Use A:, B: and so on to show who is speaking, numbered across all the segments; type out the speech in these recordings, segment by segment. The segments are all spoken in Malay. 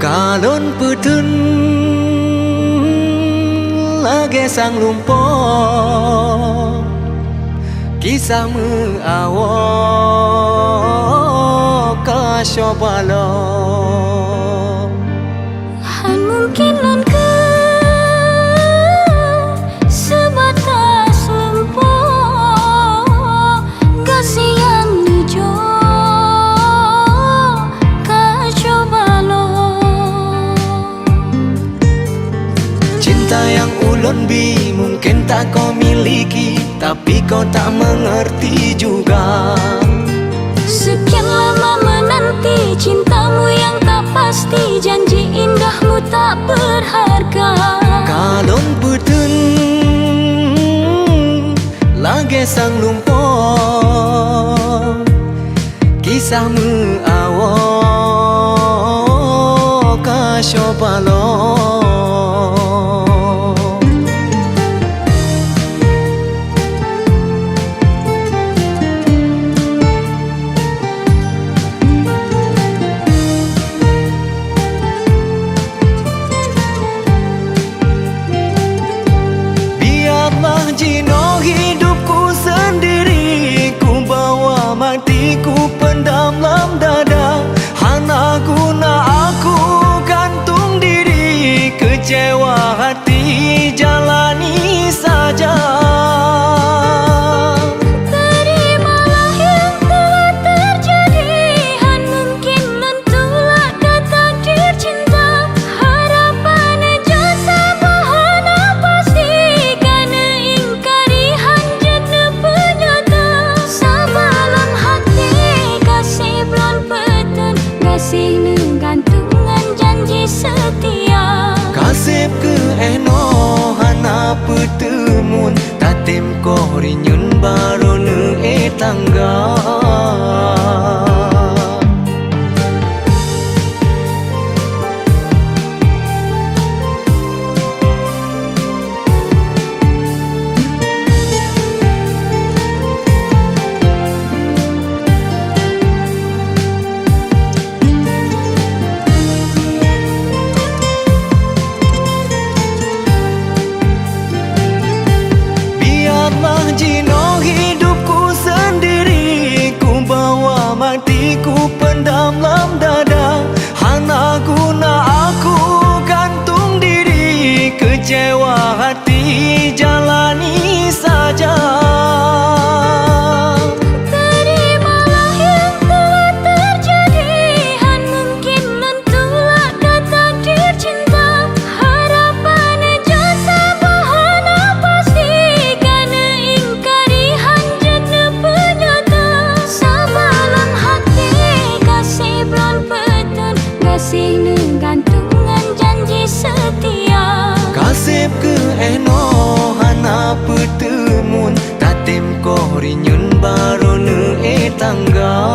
A: Kalon putun lagi sang lumpo kisahmu awak kasyobalo
B: Han mungkin non ke sebatas lumpo kasih yang nijo kacobalo
A: cinta yang ulun bi mungkin tak kau miliki tapi kau tak mengerti juga.
B: Sekian lama menanti cintamu yang tak pasti, janji indahmu tak berharga.
A: Kalon putun lagi sang lumpo kisahmu awak kasyobalo jino hidupku sendiri, ku bawa matiku pendam dalam dada. Hana guna aku gantung diri, kecewa hati jalani saja.
B: Terimalah yang telah terjadi, Han mungkin nentulah takdir cinta. Harapannya jasa bahana pasti, kasih gantungan janji setia.
A: Kasih ke eno hana petemun, tatim ko rinyun baru ne tangga. Jino hidupku sendiri, ku bawa matiku pendam dalam dada. Hana guna aku gantung diri, kecewa hati jalani saja.
B: Terimalah yang telah terjadi, Han mungkin nentulah takdir cinta. Harapannya jasa bahana pasti, kasih gantungan janji setia.
A: Kasih ke eno hana petemun, tatim ko rinyun baru ne tangga.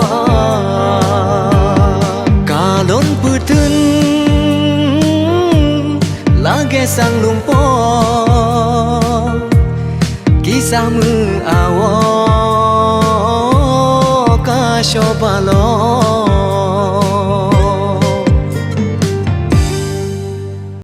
A: Kalon putun lagi sang lumpo kisahmu awak kasyobalo.